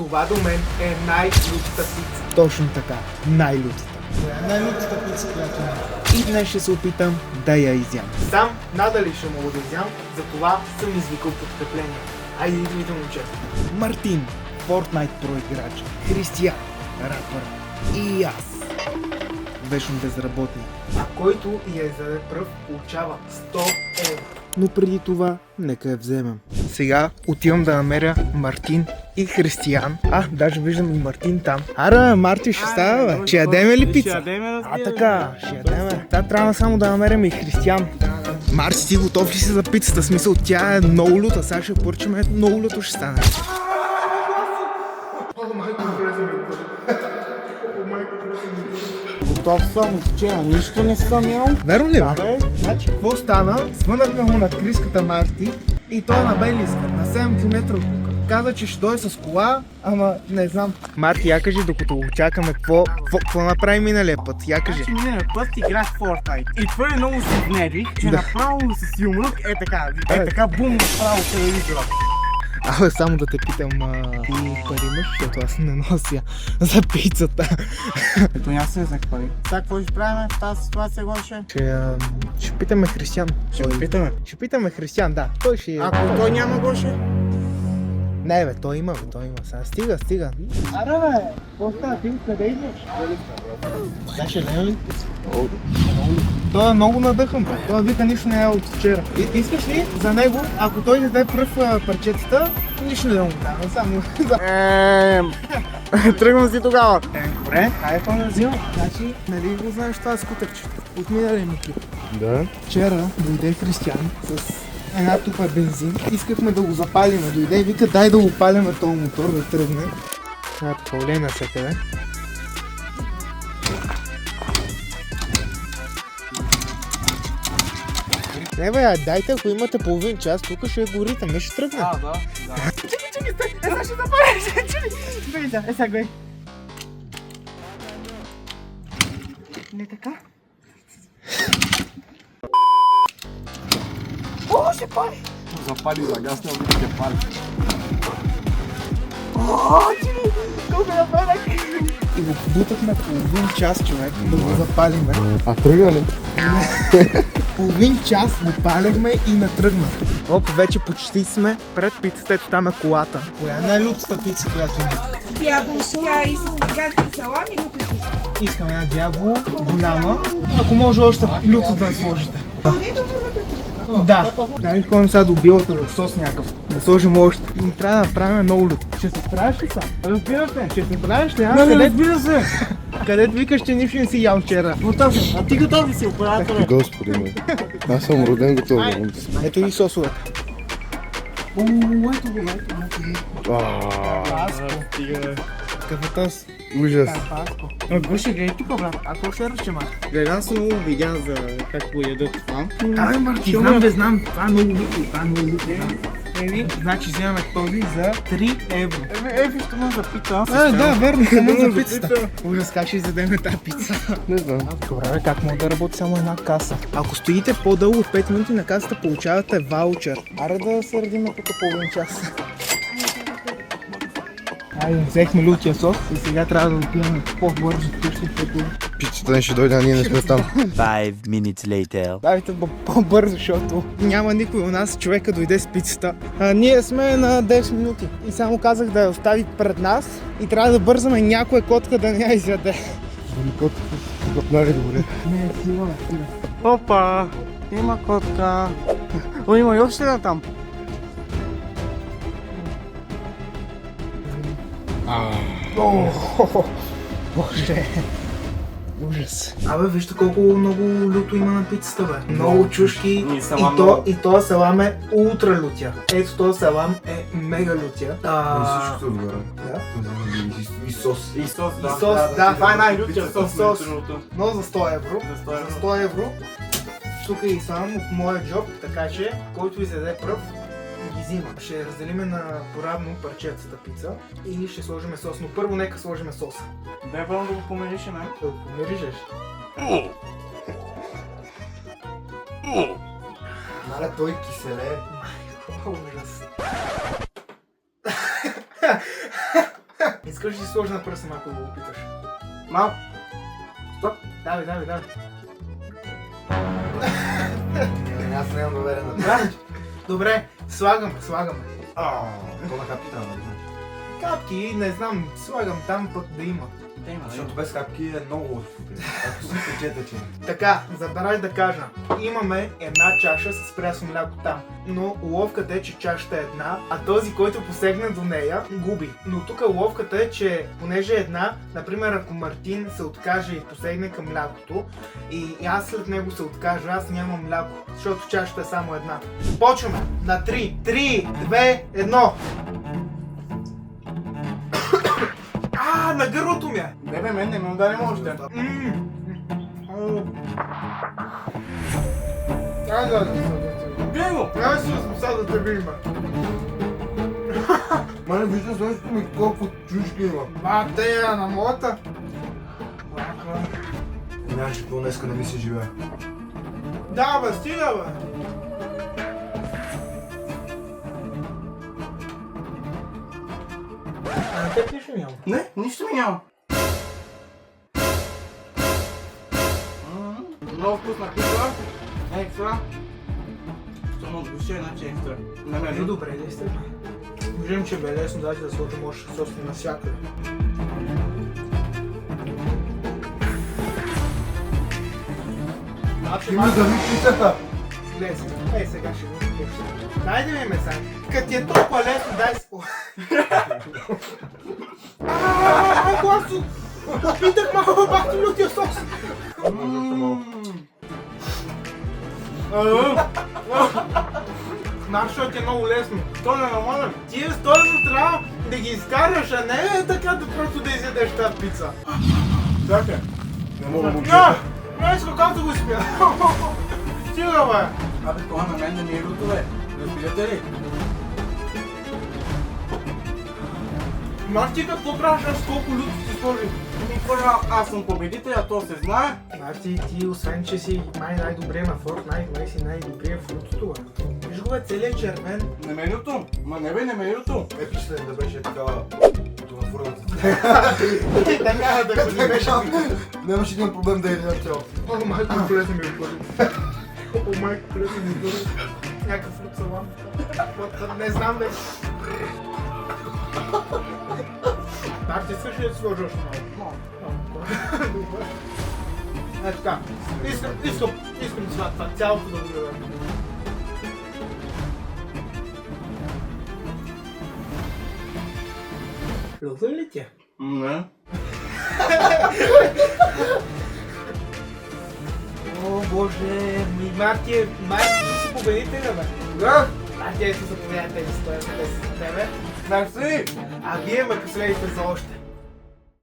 Това до мен е най-лютата пица. Точно така, най-лютата. Това е най-лютата пица, която има. И днес ще се опитам да я изям. Сам надали ще мога да изям, затова съм извикал подкрепление. Айде идвайте, момчета. Мартин, Fortnite Pro играч, Християн, рапър и аз, вечно безработни. А който я заде пръв, получава 100 евро. Но преди това, нека я вземем. Сега отивам да намеря Мартин и Християн. Даже виждам и Мартин там. Аре, Марти, ще става, бе. Ще ядеме ли пица? Ще ядеме, Така, ще ядеме. Трябва само да намерим и Християн. Марти, ти готов ли си за пицата? Смисъл, тя е много люта. Сега ще поръчаме, много люто ще стане. Готов съм, вчера нищо не съм ял. Верно ли? Да, бе. Значи, какво стана? Свънахме му на криската Марти и той на Белиска, на 7 км от тук. Каза, че ще дойде с кола, ама не знам. Марти, я кажи, докато го чакаме, какво направи миналия път? Я кажи. Значи миналия път играх в Fortnite и твърде много се гневих, че направо с юмрук така бум направо телевизора. Абе, само да те питам, ти пари имаш, защото аз не нося за пицата. Ето няма се взех пари. Сега какво ще правим в тази ситуация, Гоше? Ще питаме Християн. Ще питаме Християн, да. Той ще... Ако той няма, Гоше? Не бе, той има. Сега, стига. Аре бе, какво става? Ти къде идваш? Да, ще вземем ли? Той е много надъхан, бе. Той вика нищо не е от вчера. Искаш ли за него, ако той не даде пръв парчетата, нищо не да му дам. Само за... Тръгвам си тогава. Добре, хайде да взимам. Значи, нали го знаеш това скутърче? От миналия ми клип. Да. Вчера дойде Християн с една тупа бензин. Искахме да го запалиме. Дойде и вика, дай да го палиме този мотор да тръгне. Така олей навсякъде. Не бе, дайте, ако имате половин час, тук ще горите, ме ще тръгне. Да. Чакай, стой! Сега ще запалиш! Чакай! Сега гледай. Не така? О, ще пали! Запали, загасне, обича ще пали. О, чили! Колко напредък! И го бутахме половин час, човек, да го запалиме. А тръгна ли? Половин час го палехме и не тръгна. Вече почти сме пред пицата, ето там е колата. Коя е най-лютата пица, която има? Ябълка и с гадки салами и лютата. Искам една дявол, голяма. Ако може още люто да сложите. Да. Дай ходим сега до билата да сос някакъв. Да сложим още. И трябва да направим много лют. Ще се справиш ли са? Разбира се! Ще се справиш ли? Разбира се! Където викаш, че нищо не си ял вчера. Готов съм. А ти готов ли си, оператора? Господи ме. Аз съм роден готов. Ето и сосовете. Ето го, Кафетос. Ужас. Гоше, гледай тук, брат. Ако ще ръче, мат. Гледам съм много видеа за как го ядат това. Абе, Марти, Знам. Това е много люто. Значи вземаме този за 3 евро. Вижте ме за пица. Да, верно, само за пицата. Ужас, как ще изядем тази пица? Не знам. Добре, бе, как мога да работи само една каса? Ако стоите по-дълго от 5 минути на касата, получавате ваучер. Аре да се редиме тук половин час. Айде, взехме лютия сос и сега трябва да отиваме по-бързо вкъщи, защото... Пицата не ще дойде, а ние не сме там. 5 minutes later. Дайте по-бързо, защото няма никой у нас, човека дойде с пицата. Ние сме на 10 минути и само казах да я остави пред нас и трябва да бързаме някоя котка да не я изяде. Котка, запнали добре. Не, сигурно. Опа! Има котка. О, има и още една там. Боже, ужас. Абе, вижте колко много люто има на пицата, бе. Много чушки и то салам е ултра лютя. Ето този салам е мега лютя. Всичкото отгоре. Да. И сос. И сос, да. И сос, да. Това е най-лютия И сос. сос. между другото. Но за 100 евро. За 100 евро. За 100 евро. Тук е и само от моя джоб, така че който изяде пръв, ги взима. Ще разделиме на поравно парчетата пица и ще сложим сос. Но първо нека сложим соса. Дай първо да го помиришем, Да го помиришеш. Маля, той киселе. Ужас. Искаш ли сложи на пръста, ако го опиташ? Малко. Стоп. Давай. Не, аз нямам доверие на това. Добре, слагаме. То на капки трябва да знам. Капки, не знам, слагам там пък да има. Защото без капки е много супер. Ако си тече. Така, забравих да кажа. Имаме една чаша с прясно мляко там. Но уловката е, че чашата е една, а този, който посегне до нея, губи. Но тук уловката е, че понеже е една, например, ако Мартин се откаже и посегне към млякото, и аз след него се откажа, аз нямам мляко, защото чашата е само една. Почваме на 3. 3, 2, 1. На гърлото ми е! Не бе, мен не ме удари още. Бей го! Трябва да се възмуса да те видим. Ма не виждам следващото ми колко чушки има. Те е на моята. Нямаш какво днеска не ми се живее. Да, бе, стига, бе. А на теб нищо няма. Не, нищо ми няма. Много вкусна пица. Екстра. Само души, иначе екстра. На мен. Добре, действай. Виждам, че бе лесно даже да сложим още собствено навсякъде. Има да ми пицата! Лесно. Сега ще го пуща. Дайде ми меса. Като ти е толкова лесно, дай си. Гласо! Опитах малко бахте лютия сос. Знаеш, защото е много лесно. То не намалям. Тия стойно трябва да ги изкараш, а не е така да просто да изядеш тази пица. Чакай. Не мога да Не, както го спя. Стига, бе. Абе, това на мен не ми е готове. Разбирате ли? Марти, какво правиш с колко люто си сложи? Първо, аз съм победител, а то се знае. Марти, ти освен, че си най-добре на Fortnite, май си най-добрия в лютото, бе. Виж го, бе, целият червен. Не ме люто. Ма не бе, не ме люто. Епично е да беше такава отворната. Така да го не беше. Нямаше един проблем да е на цяло. О, майко, колето ми отвори. О, майко, колето ми отвори. Някакъв фрукт салам. Не знам бе. Так, ти искаш ли да сложи още малко? Добре. Е така. Искам това цялото да го гледам. Люто ли ти? Не. О, боже, Марти си победителя, бе. Да. Марти, ето заповядайте да стоят с тебе. Мерси. А вие ме последите за още.